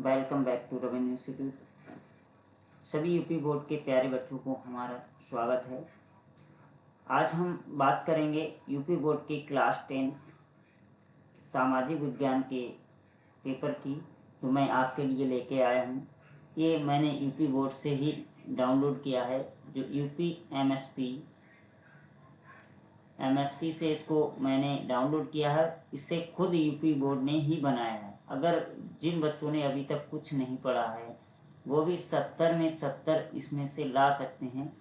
Welcome back to revenue institute. सभी UP board के प्यारे बच्चों को हमारा स्वागत है। आज हम बात करेंगे यूपी बोर्ड के क्लास 10th सामाजिक विज्ञान के पेपर की, जो मैं आपके लिए लेके आया हूँ। ये मैंने यूपी बोर्ड से ही डाउनलोड किया है, जो यूपी एमएसपी से इसको मैंने डाउनलोड किया है। इसे खुद यूपी बोर्ड ने ही बनाया है। अगर जिन बच्चों ने अभी तक कुछ नहीं पढ़ा है वो भी 70 में 70 इसमें से ला सकते हैं।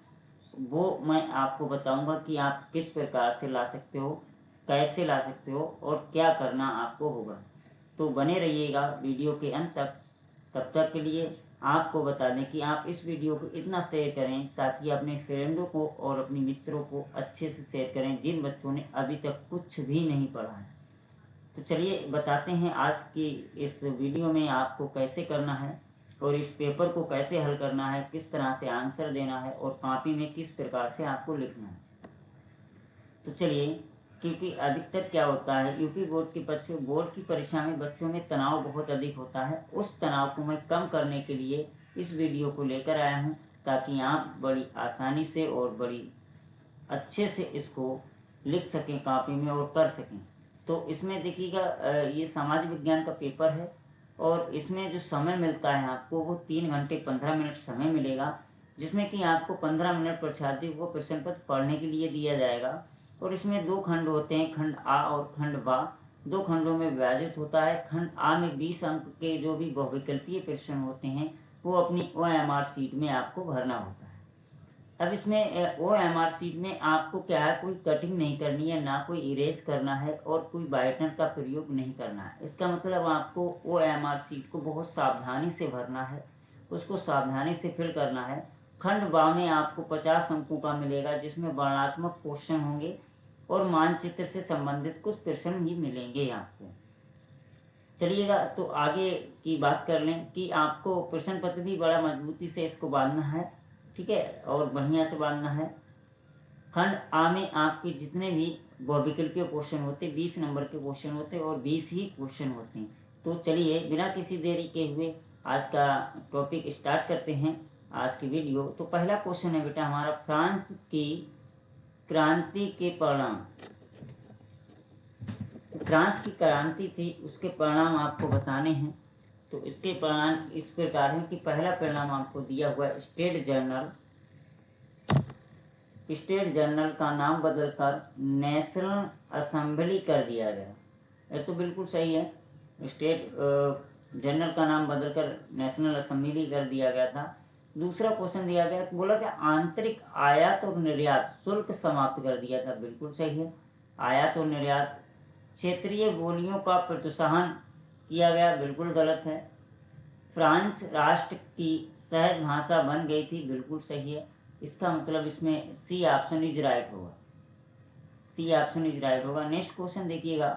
वो मैं आपको बताऊंगा कि आप किस प्रकार से ला सकते हो, कैसे ला सकते हो और क्या करना आपको होगा। तो बने रहिएगा वीडियो के अंत तक। तब तक के लिए आपको बता दें कि आप इस वीडियो को इतना शेयर करें ताकि अपने फ्रेंडों को और अपने मित्रों को अच्छे से शेयर करें जिन बच्चों ने अभी तक कुछ भी नहीं पढ़ा है। तो चलिए बताते हैं आज की इस वीडियो में आपको कैसे करना है और इस पेपर को कैसे हल करना है, किस तरह से आंसर देना है और कॉपी में किस प्रकार से आपको लिखना है। तो चलिए, क्योंकि अधिकतर क्या होता है यूपी बोर्ड की परीक्षा में बच्चों में तनाव बहुत अधिक होता है। उस तनाव को मैं कम करने के लिए इस वीडियो को लेकर आया हूँ, ताकि आप बड़ी आसानी से और बड़ी अच्छे से इसको लिख सकें कॉपी में और कर सकें। तो इसमें देखिएगा, ये समाज विज्ञान का पेपर है और इसमें जो समय मिलता है आपको वो 3 घंटे 15 मिनट समय मिलेगा, जिसमें कि आपको 15 मिनट परीक्षार्थी को प्रश्न पत्र पढ़ने के लिए दिया जाएगा। और इसमें 2 खंड होते हैं, खंड आ और खंड बा। 2 खंडों में विभाजित होता है। खंड आ में 20 अंक के जो भी बहुविकल्पीय प्रश्न होते हैं वो अपनी OMR शीट में आपको भरना होता है। अब इसमें OMR शीट में आपको क्या है, कोई कटिंग नहीं करनी है, ना कोई इरेज करना है और कोई ब्राइटनर का प्रयोग नहीं करना है। इसका मतलब आपको OMR शीट को बहुत सावधानी से भरना है, उसको सावधानी से फिल करना है। खंड बा में आपको 50 अंकों का मिलेगा, जिसमें वर्णनात्मक क्वेश्चन होंगे और मानचित्र से संबंधित कुछ प्रश्न ही मिलेंगे आपको। चलिएगा, तो आगे की बात कर लें कि आपको प्रश्न पत्र भी बड़ा मजबूती से इसको बांधना है, ठीक है, और बढ़िया से बांधना है। खंड आ में आपके जितने भी बहुविकल्पीय क्वेश्चन होते 20 नंबर के क्वेश्चन होते और 20 ही क्वेश्चन होते हैं। तो चलिए बिना किसी देरी के हुए आज का टॉपिक स्टार्ट करते हैं, आज की वीडियो। तो पहला क्वेश्चन है बेटा हमारा, फ्रांस की क्रांति के परिणाम। फ्रांस की क्रांति थी, उसके परिणाम आपको बताने हैं। तो इसके परिणाम इस प्रकार है कि पहला परिणाम आपको दिया हुआ है स्टेट जर्नल का नाम बदलकर नेशनल असेंबली कर दिया गया। ये तो बिल्कुल सही है, स्टेट जर्नल का नाम बदलकर नेशनल असेंबली कर दिया गया था। दूसरा क्वेश्चन दिया गया, बोला कि आंतरिक आयात और निर्यात शुल्क समाप्त कर दिया था। बिल्कुल सही है, आयात और निर्यात। क्षेत्रीय बोलियों का प्रोत्साहन किया गया, बिल्कुल गलत है। फ्रांस राष्ट्र की सहज भाषा बन गई थी, बिल्कुल सही है। इसका मतलब इसमें सी ऑप्शन इज राइट होगा, सी ऑप्शन इज राइट होगा। नेक्स्ट क्वेश्चन देखिएगा,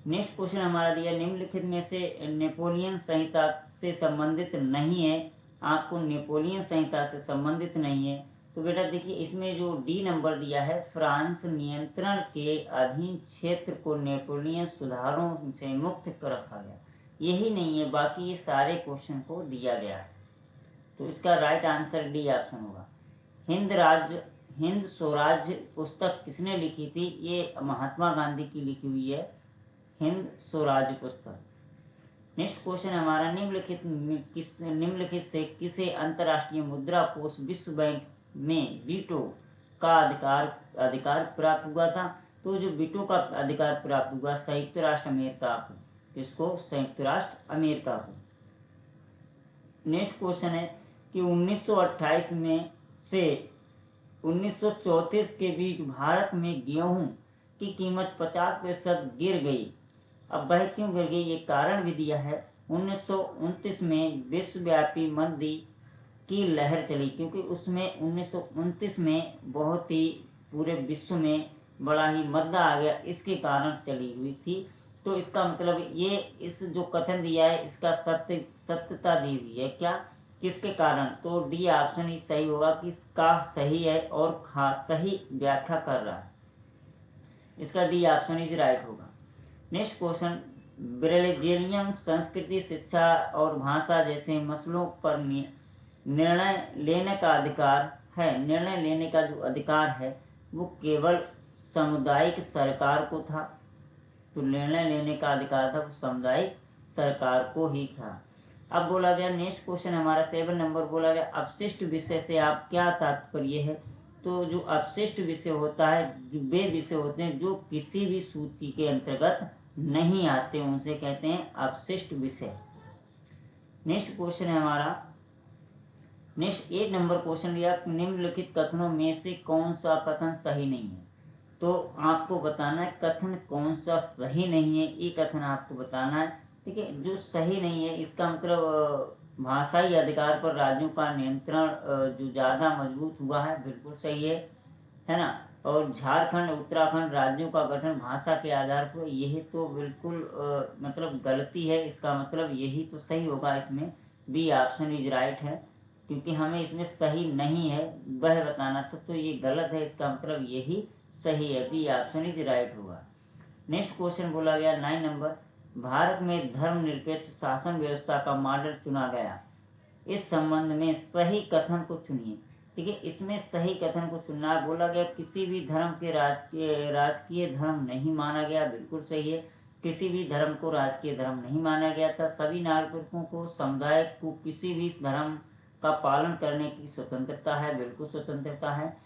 नेक्स्ट क्वेश्चन हमारा दिया, निम्नलिखित में से नेपोलियन संहिता से संबंधित नहीं है। आपको नेपोलियन संहिता से संबंधित नहीं है तो बेटा देखिए, इसमें जो डी नंबर दिया है, फ्रांस नियंत्रण के अधीन क्षेत्र को नेपोलियन सुधारों से मुक्त कर रखा गया, यही नहीं है, बाकी ये सारे क्वेश्चन को दिया गया है। तो इसका राइट आंसर डी ऑप्शन होगा। हिंद स्वराज्य पुस्तक किसने लिखी थी? ये महात्मा गांधी की लिखी हुई है, हिंद स्वराज्य पुस्तक। नेक्स्ट क्वेश्चन हमारा, निम्नलिखित से किसे अंतर्राष्ट्रीय मुद्रा कोष विश्व बैंक में वीटो का अधिकार प्राप्त हुआ था? तो जो वीटो का अधिकार प्राप्त हुआ संयुक्त राष्ट्र अमेरिका को। किसको? संयुक्त राष्ट्र अमेरिका को। नेक्स्ट क्वेश्चन है कि 1928 में से 1934 के बीच भारत में गेहूं की कीमत 50% गिर गई। अब वह क्यों गिर गई, ये कारण भी दिया है। 1929 में विश्वव्यापी मंदी की लहर चली, क्योंकि उसमें 1929 में बहुत ही पूरे विश्व में बड़ा ही मद्दा आ गया, इसके कारण चली हुई थी। तो इसका मतलब ये इस जो कथन दिया है इसका सत्यता दी हुई है। क्या, किसके कारण? तो डी ऑप्शन ही सही होगा कि इसका सही है और सही व्याख्या कर रहा है, इसका डी ऑप्शन इज राइट होगा। नेक्स्ट क्वेश्चन, ब्रिलियम संस्कृति, शिक्षा और भाषा जैसे मसलों पर निर्णय लेने का अधिकार है। निर्णय लेने का जो अधिकार है वो केवल सामुदायिक सरकार को था। तो निर्णय लेने का अधिकार था वो सामुदायिक सरकार को ही था। अब बोला गया नेक्स्ट क्वेश्चन हमारा 7 नंबर बोला गया अपशिष्ट विषय से आप क्या तात्पर्य है। तो जो अपशिष्ट विषय होता है, जो वे विषय होते हैं जो किसी भी सूची के अंतर्गत नहीं आते, उनसे कहते हैं अपशिष्ट विषय। नेक्स्ट क्वेश्चन है हमारा नेक्स्ट 8 नंबर क्वेश्चन दिया निम्नलिखित कथनों में से कौन सा कथन सही नहीं है। तो आपको बताना है कथन कौन सा सही नहीं है, ये कथन आपको बताना है। ठीक है, जो सही नहीं है इसका मतलब भाषाई अधिकार पर राज्यों का नियंत्रण जो ज़्यादा मजबूत हुआ है, बिल्कुल सही है ना। और झारखंड उत्तराखंड राज्यों का गठन भाषा के आधार पर, यही तो बिल्कुल मतलब गलती है। इसका मतलब यही तो सही होगा, इसमें बी ऑप्शन इज राइट है, क्योंकि हमें इसमें सही नहीं है वह बताना था, तो ये गलत है। इसका मतलब यही सही है, बी ऑप्शन इज राइट होगा। नेक्स्ट क्वेश्चन बोला गया 9 नंबर भारत में धर्मनिरपेक्ष शासन व्यवस्था का मॉडल चुना गया, इस संबंध में सही कथन को चुनिए। ठीक है, इसमें सही कथन को चुनना है। बोला गया किसी भी धर्म के राजकीय धर्म नहीं माना गया, बिल्कुल सही है। किसी भी धर्म को राजकीय धर्म नहीं माना गया था। सभी नागरिकों को समुदाय को किसी भी धर्म का पालन करने की स्वतंत्रता है, बिल्कुल स्वतंत्रता है।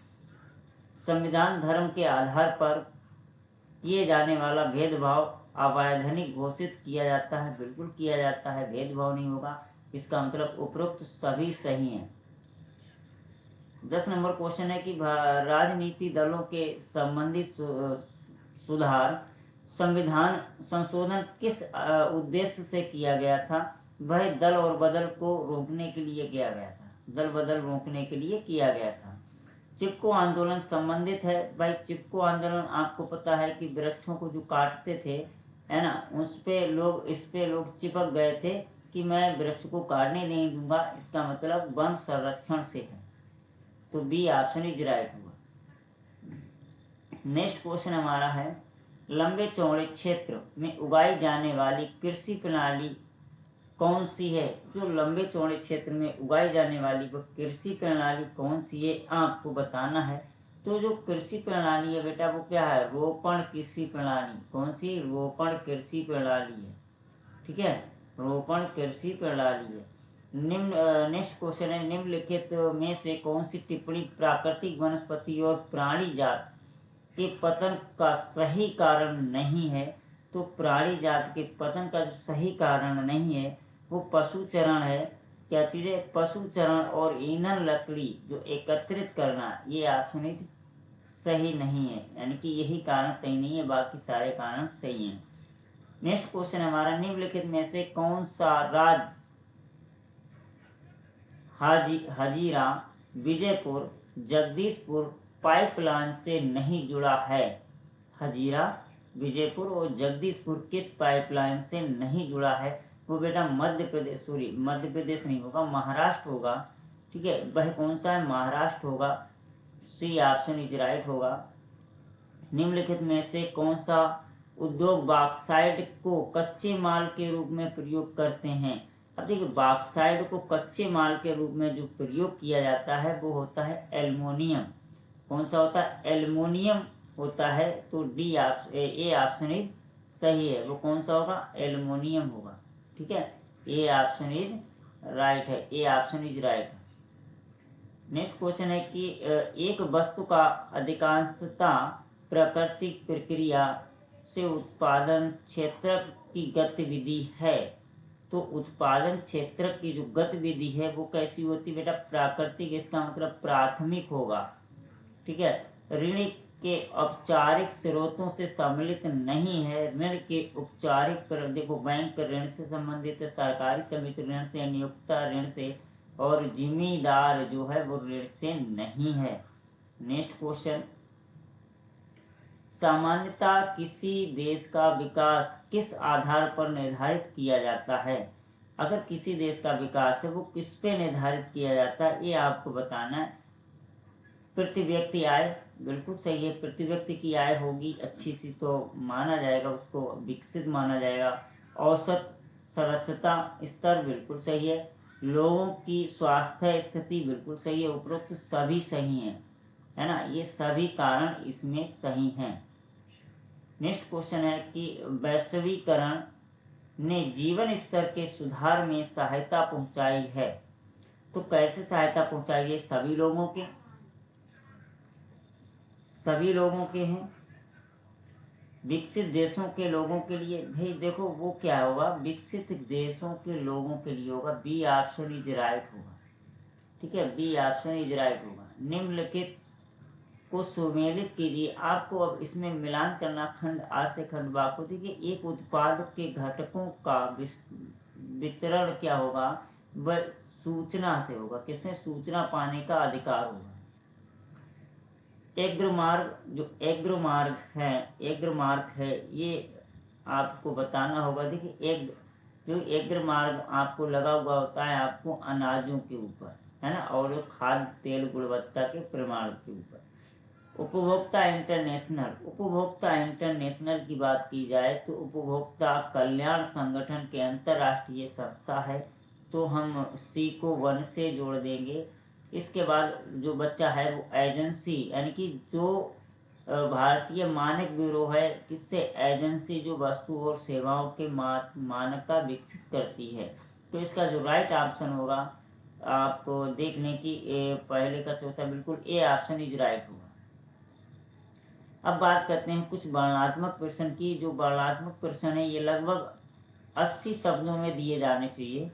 संविधान धर्म के आधार पर किए जाने वाला भेदभाव अवैधानिक घोषित किया जाता है, बिल्कुल किया जाता है, भेदभाव नहीं होगा। इसका मतलब उपरोक्त सभी सही हैं। 10 नंबर क्वेश्चन है कि राजनीति दलों के संबंधित सुधार संविधान संशोधन किस उद्देश्य से किया गया था। वह दल और बदल को रोकने के लिए किया गया था, दल बदल रोकने के लिए किया गया था। चिपको आंदोलन संबंधित है। भाई चिपको आंदोलन आपको पता है कि वृक्षों को जो काटते थे, है ना, इस पे लोग चिपक गए थे कि मैं वृक्ष को काटने नहीं दूंगा। इसका मतलब वन संरक्षण से है, तो बी ऑप्शन इज राइट हुआ। नेक्स्ट क्वेश्चन हमारा है लंबे चौड़े क्षेत्र में उगाई जाने वाली कृषि प्रणाली कौन सी है। जो लंबे चौड़े क्षेत्र में उगाई जाने वाली वो कृषि प्रणाली कौन सी है, आपको बताना है। तो जो कृषि प्रणाली है बेटा वो क्या है, रोपण कृषि प्रणाली। कौन सी, रोपण कृषि प्रणाली है। ठीक है, रोपण कृषि प्रणाली है। नेक्स्ट क्वेश्चन है निम्नलिखित में से कौन सी टिप्पणी प्राकृतिक वनस्पति और प्राणी जात के पतन का सही कारण नहीं है। तो प्राणी जात के पतन का जो सही कारण नहीं है वो पशुचरण है। क्या चीज़ है, पशुचरण और ईंधन लकड़ी जो एकत्रित करना, ये ऑप्शन सही नहीं है, यानी कि यही कारण सही नहीं है, बाकी सारे कारण सही हैं। नेक्स्ट क्वेश्चन हमारा निम्नलिखित में से कौन सा राज्य हजीरा विजयपुर जगदीशपुर पाइपलाइन से नहीं जुड़ा है। हजीरा विजयपुर और जगदीशपुर किस पाइपलाइन से नहीं जुड़ा है। वो बेटा मध्य प्रदेश नहीं होगा, महाराष्ट्र होगा। ठीक है, वह कौन सा है, महाराष्ट्र होगा, सी ऑप्शन इज राइट होगा। निम्नलिखित में से कौन सा उद्योग बॉक्साइट को कच्चे माल के रूप में प्रयोग करते हैं। अब देखिए बॉक्साइट को कच्चे माल के रूप में जो प्रयोग किया जाता है वो होता है एल्युमिनियम। कौन सा होता है, एल्युमिनियम होता है। तो डी ए ऑप्शन इज सही है, वो कौन सा होगा, एल्युमिनियम होगा। ठीक है, ए ऑप्शन इज राइट है, A option is right. Next question है कि एक वस्तु का अधिकांशतः प्राकृतिक प्रक्रिया से उत्पादन क्षेत्र की गतिविधि है। तो उत्पादन क्षेत्र की जो गतिविधि है वो कैसी होती बेटा, प्राकृतिक। इसका मतलब प्राथमिक होगा। ठीक है, ऋण के औपचारिक स्रोतों से सम्मिलित नहीं है। ऋण के औपचारिक देखो बैंक ऋण से संबंधित है, सरकारी समिति ऋण से, नियोक्ता ऋण से, और जिम्मेदार जो है वो ऋण से नहीं है। नेक्स्ट क्वेश्चन सामान्यतः किसी देश का विकास किस आधार पर निर्धारित किया जाता है। अगर किसी देश का विकास है वो किस पे निर्धारित किया जाता है, ये आपको बताना है। प्रति व्यक्ति आय, बिल्कुल सही है, प्रति व्यक्ति की आय होगी अच्छी सी तो माना जाएगा, उसको विकसित माना जाएगा। औसत साक्षरता स्तर बिल्कुल सही है, लोगों की स्वास्थ्य स्थिति बिल्कुल सही है, उपरोक्त सभी सही है ना, ये सभी कारण इसमें सही हैं। नेक्स्ट क्वेश्चन है कि वैश्वीकरण ने जीवन स्तर के सुधार में सहायता पहुंचाई है, तो कैसे सहायता पहुंचाई है? सभी लोगों के हैं, विकसित देशों के लोगों के लिए। भाई देखो वो क्या होगा, विकसित देशों के लोगों के लिए होगा, बी ऑप्शन इज राइट होगा, ठीक है, बी ऑप्शन इज राइट होगा। निम्नलिखित को सुमेलित कीजिए। आपको अब इसमें मिलान करना, खंड आ से खंड बा को। देखिए एक उत्पाद के घटकों का वितरण क्या होगा, वह सूचना से होगा। किससे? सूचना पाने का अधिकार होगा। एग्र मार्ग है ये आपको बताना होगा। देखिए एग्र मार्ग आपको लगा हुआ होता है आपको अनाजों के ऊपर, है ना, और खाद्य तेल गुणवत्ता के प्रमाण के ऊपर। उपभोक्ता इंटरनेशनल की बात की जाए तो उपभोक्ता कल्याण संगठन के अंतर्राष्ट्रीय संस्था है, तो हम सी को 1 से जोड़ देंगे। इसके बाद जो बच्चा है वो एजेंसी, यानी कि जो भारतीय मानक ब्यूरो है, किससे? एजेंसी, जो वस्तु और सेवाओं के मानक का विकसित करती है। तो इसका जो राइट ऑप्शन होगा आपको देख लें कि पहले का चौथा बिल्कुल ए ऑप्शन इज राइट होगा। अब बात करते हैं कुछ वर्णनात्मक प्रश्न की। जो वर्णनात्मक प्रश्न है ये लगभग 80 शब्दों में दिए जाने चाहिए।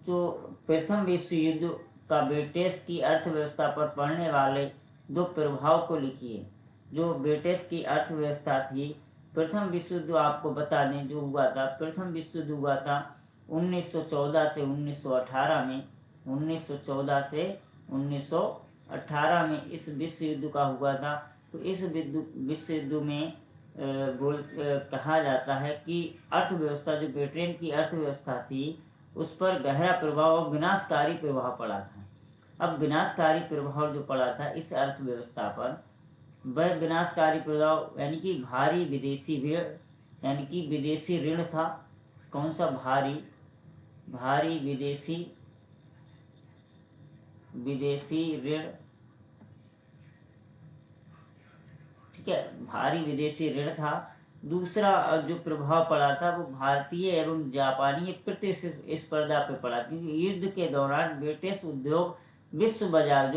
तो प्रथम विश्व युद्ध का ब्रिटिश की अर्थव्यवस्था पर पड़ने वाले 2 प्रभाव को लिखिए। जो ब्रिटिश की अर्थव्यवस्था थी, प्रथम विश्व युद्ध आपको बता दें जो हुआ था, प्रथम विश्व युद्ध हुआ था 1914 से 1918 में। 1914 से 1918 में इस विश्व युद्ध का हुआ था। तो इस विश्व युद्ध में कहा जाता है कि अर्थव्यवस्था, जो ब्रिटेन की अर्थव्यवस्था थी, उस पर गहरा प्रभाव और विनाशकारी प्रभाव पड़ा था। अब विनाशकारी प्रभाव जो पड़ा था इस अर्थव्यवस्था पर, वह विनाशकारी प्रभाव यानी कि भारी विदेशी ऋण, यानी कि विदेशी ऋण था। कौन सा? भारी विदेशी ऋण, ठीक है, भारी विदेशी ऋण था। दूसरा जो प्रभाव पड़ा था वो भारतीय एवं जापानी प्रतिस्पर्धा पे पड़ा, क्योंकि युद्ध के दौरान ब्रिटिश उद्योग विश्व बाजार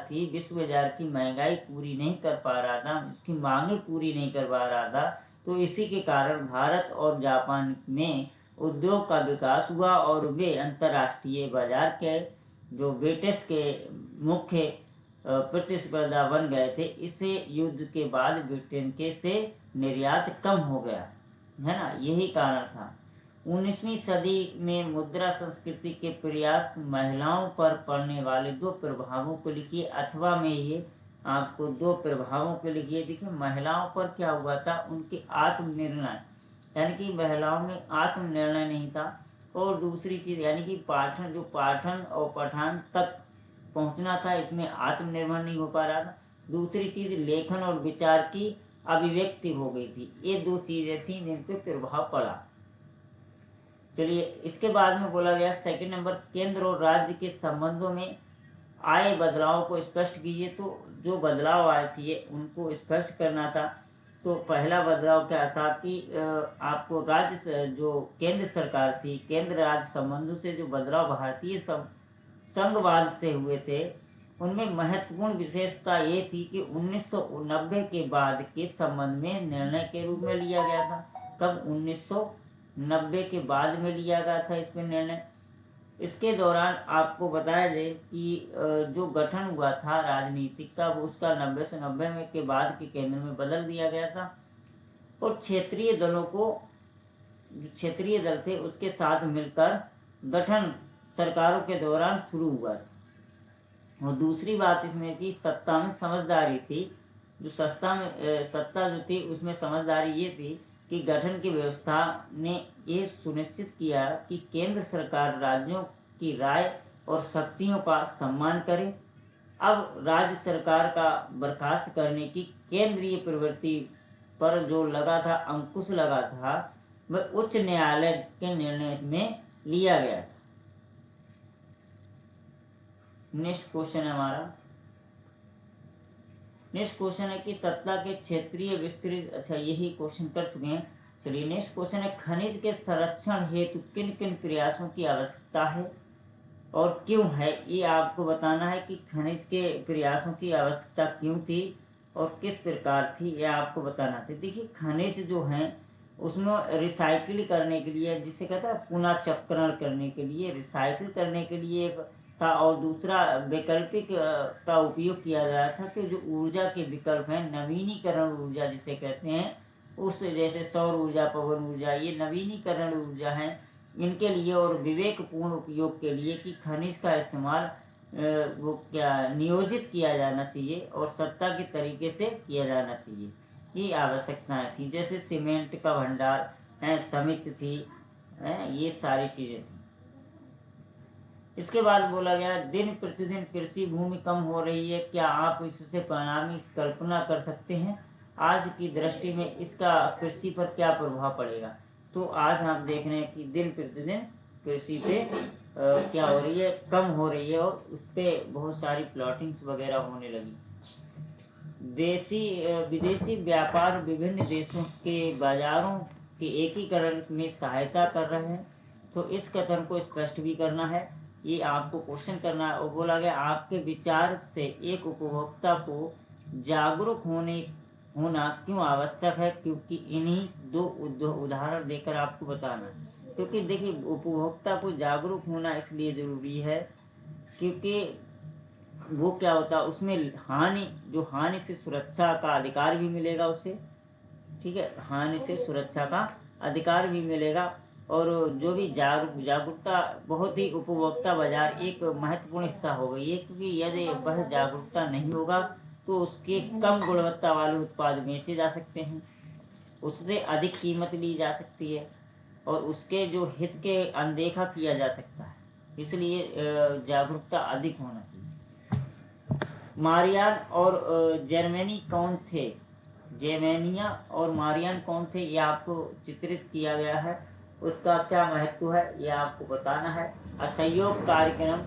थी, विश्व बाजार की महंगाई पूरी नहीं कर पा रहा था, उसकी मांगे पूरी नहीं कर पा रहा था। तो इसी के कारण भारत और जापान में उद्योग का विकास हुआ और वे अंतर्राष्ट्रीय बाजार के जो ब्रिटिश के मुख्य प्रतिस्पर्धा बन गए थे। इससे युद्ध के बाद ब्रिटेन के से निर्यात कम हो गया, है ना, यही कारण था। 19वीं सदी में मुद्रा संस्कृति के प्रयास महिलाओं पर पड़ने वाले 2 प्रभावों को लिखिए, अथवा में ये आपको 2 प्रभावों को लिखिए। देखिए महिलाओं पर क्या हुआ था, उनके आत्मनिर्णय, यानी कि महिलाओं में आत्मनिर्णय नहीं था। और दूसरी चीज यानी कि पाठन और पठान तक पहुंचना था, इसमें आत्मनिर्भर नहीं हो पा रहा था। दूसरी चीज लेखन और विचार की अभिव्यक्ति हो गई थी। ये 2 चीजें थी जिन पे प्रभाव पड़ा। चलिए इसके बाद में बोला गया सेकंड नंबर, केंद्र और राज्य के संबंधों में आए बदलाव को स्पष्ट कीजिए। तो जो बदलाव आए थे उनको स्पष्ट करना था। तो पहला बदलाव क्या था कि आपको राज्य जो केंद्र सरकार थी, केंद्र राज्य संबंधों से जो बदलाव भारतीय संघवाद से हुए थे, उनमें महत्वपूर्ण विशेषता ये थी कि 1990 के बाद के संबंध में निर्णय के रूप में लिया गया था। कब? 1990 के बाद में लिया गया था इसमें निर्णय। इसके दौरान आपको बताया जाए कि जो गठन हुआ था राजनीतिक का, वो उसका 90 से 90 में के बाद के केंद्र में बदल दिया गया था। और क्षेत्रीय दलों को, जो क्षेत्रीय दल थे उसके साथ मिलकर गठन सरकारों के दौरान शुरू हुआ। और दूसरी बात इसमें कि सत्ता में समझदारी थी। जो सत्ता जो थी उसमें समझदारी ये थी कि गठन की व्यवस्था ने ये सुनिश्चित किया कि केंद्र सरकार राज्यों की राय और शक्तियों का सम्मान करे। अब राज्य सरकार का बर्खास्त करने की केंद्रीय प्रवृत्ति पर जो लगा था, अंकुश लगा था, व उच्च न्यायालय के निर्णय में लिया गया था। नेक्स्ट क्वेश्चन है हमारा, नेक्स्ट क्वेश्चन है कि सत्ता के क्षेत्रीय विस्तृत, अच्छा यही क्वेश्चन कर चुके हैं। चलिए नेक्स्ट क्वेश्चन है, खनिज के संरक्षण हेतु किन किन प्रयासों की आवश्यकता है और क्यों है। ये आपको बताना है कि खनिज के प्रयासों की आवश्यकता क्यों थी और किस प्रकार थी, ये आपको बताना था। देखिए खनिज जो हैं उसमें रिसाइकिल करने के लिए, जिसे कहता है पुनः चक्रण करने के लिए, रिसाइकिल करने के लिए था, और दूसरा वैकल्पिक का उपयोग किया जा रहा था कि जो ऊर्जा के विकल्प हैं, नवीनीकरण ऊर्जा जिसे कहते हैं, उस जैसे सौर ऊर्जा, पवन ऊर्जा, ये नवीनीकरण ऊर्जा है, इनके लिए और विवेकपूर्ण उपयोग के लिए कि खनिज का इस्तेमाल वो क्या नियोजित किया जाना चाहिए और सत्ता के तरीके से किया जाना चाहिए, ये आवश्यकताएं थी। जैसे सीमेंट का भंडार है, समिति थी, ये सारी चीजें थी। इसके बाद बोला गया, दिन प्रतिदिन कृषि भूमि कम हो रही है, क्या आप इससे परिणाम की कल्पना कर सकते हैं? आज की दृष्टि में इसका कृषि पर क्या प्रभाव पड़ेगा? तो आज हम देख रहे हैं कि दिन प्रतिदिन कृषि पे क्या हो रही है, कम हो रही है, और उस पर बहुत सारी प्लॉटिंग्स वगैरह होने लगी। विदेशी व्यापार विभिन्न देशों के बाजारों के एकीकरण में सहायता कर रहे हैं, तो इस कथन को स्पष्ट भी करना है, ये आपको क्वेश्चन करना है। और बोला गया, आपके विचार से एक उपभोक्ता को जागरूक होना क्यों आवश्यक है, क्योंकि इन्हीं दो उदाहरण देकर आपको बताना है। क्योंकि देखिए उपभोक्ता को जागरूक होना इसलिए जरूरी है क्योंकि वो क्या होता है, उसमें हानि से सुरक्षा का अधिकार भी मिलेगा उसे, ठीक है, हानि से सुरक्षा का अधिकार भी मिलेगा। और जो भी जागरूकता, बहुत ही उपभोक्ता बाजार एक महत्वपूर्ण हिस्सा हो गई है, क्योंकि यदि वह जागरूकता नहीं होगा तो उसके कम गुणवत्ता वाले उत्पाद बेचे जा सकते हैं, उससे अधिक कीमत ली जा सकती है और उसके जो हित के अनदेखा किया जा सकता है, इसलिए जागरूकता अधिक होना चाहिए। मारियान और जर्मनी कौन थे? जेमेनिया और मारियान कौन थे, ये आपको चित्रित किया गया है, उसका क्या महत्व है ये आपको बताना है। असहयोग कार्यक्रम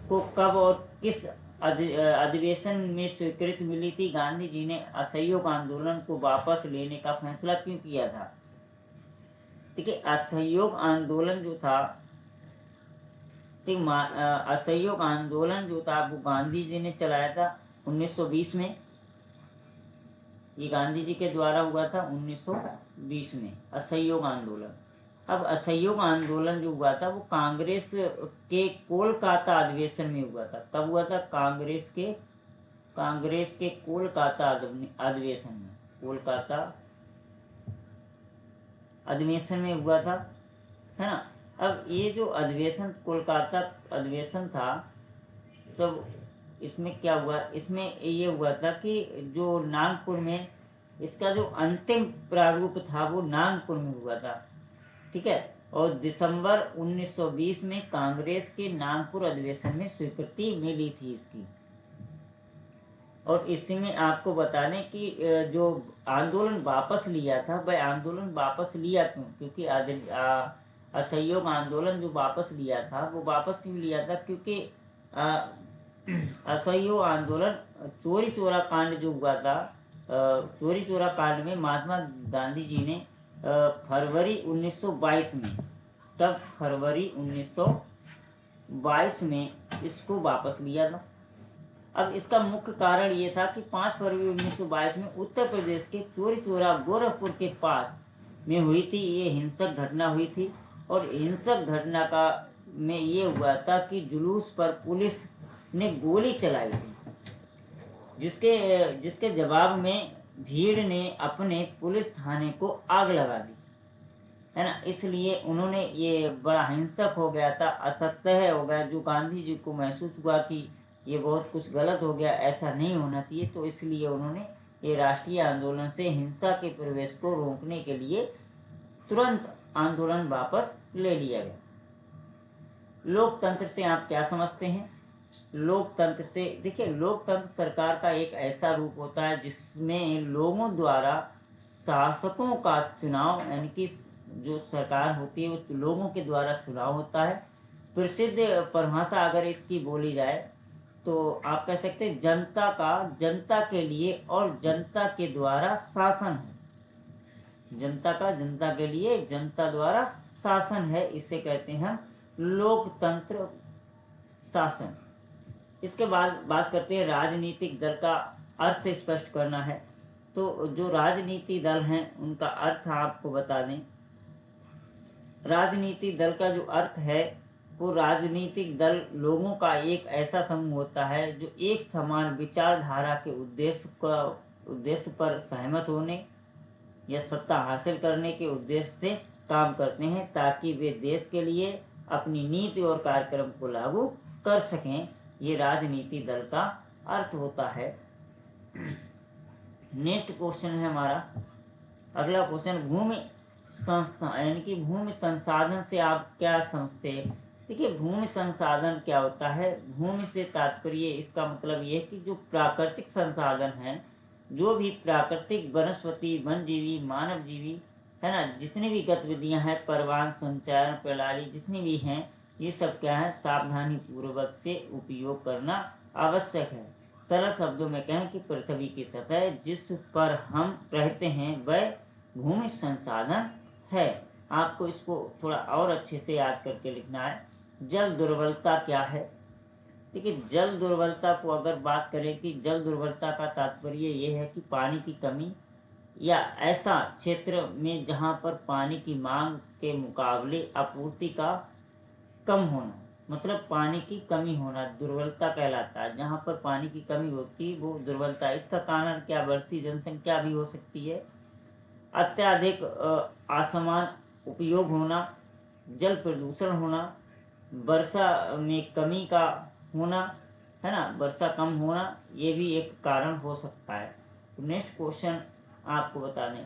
को कब और किस अधिवेशन में स्वीकृति मिली थी? गांधी जी ने असहयोग आंदोलन को वापस लेने का फैसला क्यों किया था? देखिए असहयोग आंदोलन जो था, असहयोग आंदोलन जो था वो गांधी जी ने चलाया था 1920 में, ये गांधी जी के द्वारा हुआ था 1920 में असहयोग आंदोलन। अब असहयोग आंदोलन जो हुआ था वो कांग्रेस के कोलकाता अधिवेशन में हुआ था। कब हुआ था? कांग्रेस के कोलकाता अधिवेशन में, कोलकाता अधिवेशन में हुआ था, है ना। अब ये जो अधिवेशन कोलकाता अधिवेशन था, तब इसमें क्या हुआ, इसमें ये हुआ था कि जो नागपुर में इसका जो अंतिम प्रारूप था वो नागपुर में हुआ था, ठीक है। और दिसंबर 1920 में कांग्रेस के नागपुर अधिवेशन में स्वीकृति मिली थी इसकी। और इसमें आपको बता दें कि जो आंदोलन वापस लिया था, वह आंदोलन वापस लिया क्यों? क्योंकि असहयोग आंदोलन जो वापस लिया था वो वापस क्यों लिया था? क्योंकि असहयोग आंदोलन चोरी चोरा कांड जो हुआ था, चोरी चोरा कांड में महात्मा गांधी जी ने फरवरी 1922 में, तब फरवरी 1922 में इसको वापस लिया था। अब इसका मुख्य कारण ये था कि 5 फरवरी 1922 में उत्तर प्रदेश के चोरी चोरा गोरखपुर के पास में हुई थी, ये हिंसक घटना हुई थी। और हिंसक घटना का में ये हुआ था कि जुलूस पर पुलिस ने गोली चलाई थी, जिसके जवाब में भीड़ ने अपने पुलिस थाने को आग लगा दी, है ना। इसलिए उन्होंने, ये बड़ा हिंसक हो गया था, असत्य हो गया, जो गांधी जी को महसूस हुआ कि ये बहुत कुछ गलत हो गया, ऐसा नहीं होना चाहिए, तो इसलिए उन्होंने ये राष्ट्रीय आंदोलन से हिंसा के प्रवेश को रोकने के लिए तुरंत आंदोलन वापस ले लिया गया। लोकतंत्र से आप क्या समझते हैं? लोकतंत्र से, देखिए लोकतंत्र सरकार का एक ऐसा रूप होता है जिसमें लोगों द्वारा शासकों का चुनाव, यानी कि जो सरकार होती है वो लोगों के द्वारा चुनाव होता है। प्रसिद्ध परिभाषा अगर इसकी बोली जाए तो आप कह सकते हैं जनता का जनता के लिए और जनता के द्वारा शासन है। जनता का जनता के लिए जनता द्वारा शासन है, इसे कहते हैं हम लोकतंत्र शासन। इसके बाद बात करते हैं राजनीतिक दल का अर्थ स्पष्ट करना है। तो जो राजनीति दल हैं उनका अर्थ आपको बता दें। राजनीतिक दल का जो अर्थ है वो राजनीतिक दल लोगों का एक ऐसा समूह होता है जो एक समान विचारधारा के उद्देश्य पर सहमत होने या सत्ता हासिल करने के उद्देश्य से काम करते हैं ताकि वे देश के लिए अपनी नीति और कार्यक्रम को लागू कर सकें। ये राजनीति दल का अर्थ होता है। नेक्स्ट क्वेश्चन है हमारा, अगला क्वेश्चन, भूमि संस्था यानी कि भूमि संसाधन से आप क्या समझते हैं। देखिए भूमि संसाधन क्या होता है। भूमि से तात्पर्य इसका मतलब ये है कि जो प्राकृतिक संसाधन हैं, जो भी प्राकृतिक वनस्पति वनजीवी मानव जीवी है ना, जितनी भी गतिविधियां हैं, परिवहन संचारण प्रणाली जितनी भी हैं, ये सब क्या है सावधानी पूर्वक से उपयोग करना आवश्यक है। सरल शब्दों में कहें कि पृथ्वी की सतह जिस पर हम रहते हैं वह भूमि संसाधन है। आपको इसको थोड़ा और अच्छे से याद करके लिखना है। जल दुर्बलता क्या है। देखिए जल दुर्बलता को अगर बात करें कि जल दुर्बलता का तात्पर्य ये है कि पानी की कमी या ऐसा क्षेत्र में जहाँ पर पानी की मांग के मुकाबले आपूर्ति का कम होना, मतलब पानी की कमी होना दुर्बलता कहलाता है। जहाँ पर पानी की कमी होती वो दुर्बलता। इसका कारण क्या, बढ़ती जनसंख्या भी हो सकती है, अत्यधिक असमान उपयोग होना, जल प्रदूषण होना, वर्षा में कमी का होना, है ना, वर्षा कम होना, ये भी एक कारण हो सकता है। तो नेक्स्ट क्वेश्चन आपको बता दें,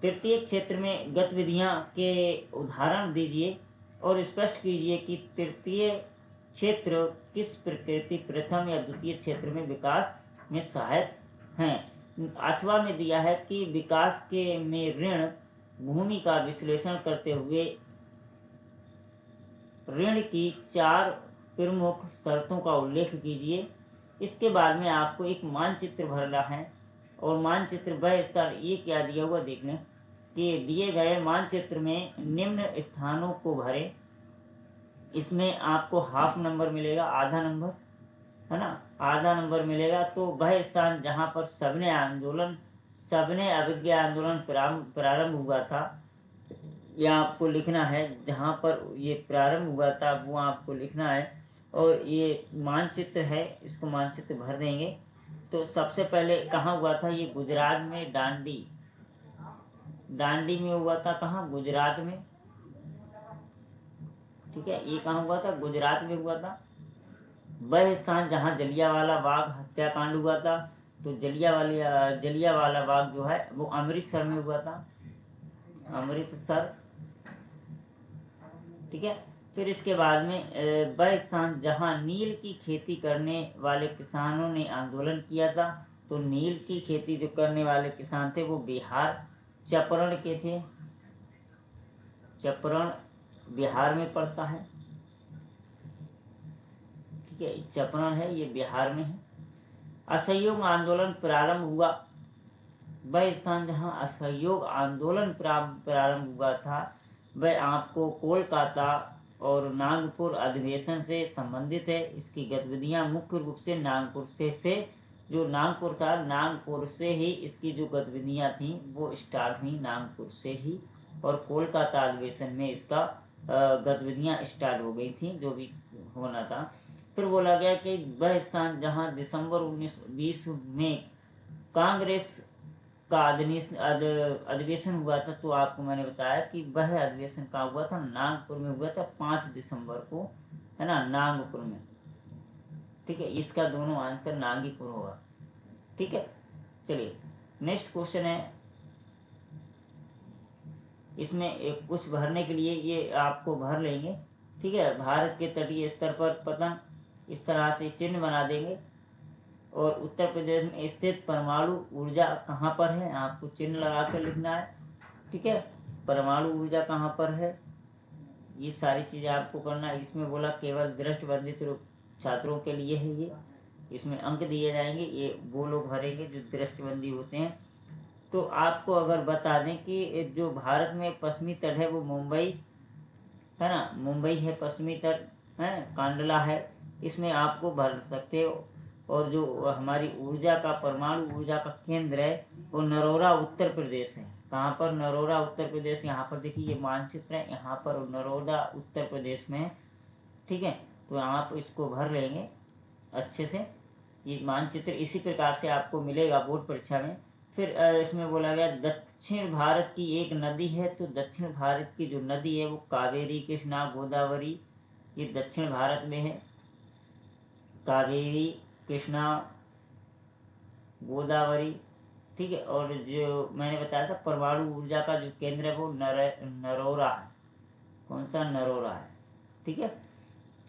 तृतीय क्षेत्र में गतिविधियां के उदाहरण दीजिए और स्पष्ट कीजिए कि तृतीय क्षेत्र किस प्रकृति प्रथम या द्वितीय क्षेत्र में विकास में सहायक हैं। अथवा में दिया है कि विकास के में ऋण भूमि का विश्लेषण करते हुए ऋण की 4 प्रमुख शर्तों का उल्लेख कीजिए। इसके बाद में आपको एक मानचित्र भरना है और मानचित्र वह स्थान, ये क्या दिया हुआ देख लें कि दिए गए मानचित्र में निम्न स्थानों को भरें। इसमें आपको हाफ नंबर मिलेगा, आधा नंबर, है ना, आधा नंबर मिलेगा। तो वह स्थान जहाँ पर सबने अभिज्ञा आंदोलन प्रारंभ हुआ था, यह आपको लिखना है। जहाँ पर ये प्रारंभ हुआ था वो आपको लिखना है। और ये मानचित्र है, इसको मानचित्र भर देंगे। तो सबसे पहले कहाँ हुआ था, ये गुजरात में दांडी में हुआ था। कहाँ, गुजरात में, ठीक है, ये कहाँ हुआ था, गुजरात में हुआ था। वह स्थान जहाँ जलियांवाला बाग हत्याकांड हुआ था, तो जलियांवाला बाग जो है वो अमृतसर में हुआ था, अमृतसर, ठीक है। फिर इसके बाद में वह स्थान जहाँ नील की खेती करने वाले किसानों ने आंदोलन किया था, तो नील की खेती जो करने वाले किसान थे वो बिहार चपरण के थे। चपरण बिहार में पड़ता है, ठीक है, चपरण है ये बिहार में है। असहयोग आंदोलन प्रारंभ हुआ, वह स्थान जहाँ असहयोग आंदोलन प्रारंभ हुआ था वह आपको कोलकाता और नागपुर अधिवेशन से संबंधित है। इसकी गतिविधियां मुख्य रूप से नागपुर से जो नागपुर था, नागपुर से ही इसकी जो गतिविधियां थी वो स्टार्ट हुई नागपुर से ही, और कोलकाता अधिवेशन में इसका गतिविधियां स्टार्ट हो गई थी जो भी होना था। फिर बोला गया कि वह स्थान जहां दिसंबर 1920 में कांग्रेस का अधिवेशन हुआ था, तो आपको मैंने बताया कि वह अधिवेशन कहाँ हुआ था, नागपुर में हुआ था 5 दिसंबर को, है ना, नागपुर में, ठीक है। इसका दोनों आंसर नागपुर होगा, ठीक है। चलिए नेक्स्ट क्वेश्चन है, इसमें एक कुछ भरने के लिए ये आपको भर लेंगे, ठीक है। भारत के तटीय स्तर पर पतन, इस तरह से चिन्ह बना देंगे। और उत्तर प्रदेश में स्थित परमाणु ऊर्जा कहाँ पर है, आपको चिन्ह लगा कर लिखना है, ठीक है। परमाणु ऊर्जा कहाँ पर है, ये सारी चीज़ें आपको करना है। इसमें बोला केवल दृष्टिबंधित छात्रों के लिए है ये, इसमें अंक दिए जाएंगे, ये वो लोग भरेंगे जो दृष्टिबंदी होते हैं। तो आपको अगर बता दें कि जो भारत में पश्चिमी तट है वो मुंबई है ना, मुंबई है पश्चिमी तट है, कांडला है, इसमें आपको भर सकते हो। और जो हमारी ऊर्जा का परमाणु ऊर्जा का केंद्र है वो नरोरा उत्तर प्रदेश है। कहाँ पर, नरोरा उत्तर प्रदेश। यहाँ पर देखिए ये मानचित्र है, यहाँ पर नरोरा उत्तर प्रदेश में है, ठीक है। तो आप इसको भर लेंगे अच्छे से, ये मानचित्र इसी प्रकार से आपको मिलेगा बोर्ड परीक्षा में। फिर इसमें बोला गया दक्षिण भारत की एक नदी है, तो दक्षिण भारत की जो नदी है वो कावेरी, कृष्णा, गोदावरी, ये दक्षिण भारत में है। कावेरी, कृष्णा, गोदावरी, ठीक है। और जो मैंने बताया था परमाणु ऊर्जा का जो केंद्र है वो नरोरा है। कौन सा, नरोरा है, ठीक है।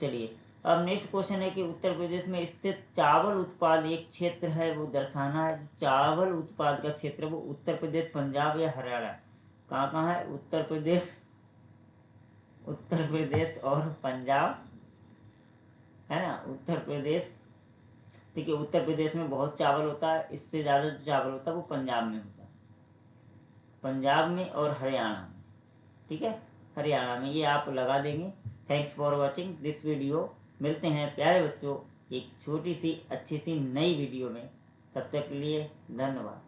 चलिए अब नेक्स्ट क्वेश्चन है कि उत्तर प्रदेश में स्थित चावल उत्पाद एक क्षेत्र है वो दर्शाना है। चावल उत्पाद का क्षेत्र वो उत्तर प्रदेश, पंजाब या हरियाणा, कहाँ कहाँ है, उत्तर प्रदेश और पंजाब, है ना, उत्तर प्रदेश, ठीक है। उत्तर प्रदेश में बहुत चावल होता है, इससे ज़्यादा जो चावल होता है वो पंजाब में होता है, पंजाब में और हरियाणा में, ठीक है, हरियाणा में, ये आप लगा देंगे। Thanks for watching this video. मिलते हैं प्यारे बच्चों एक छोटी सी अच्छी सी नई वीडियो में, तब तक के लिए धन्यवाद।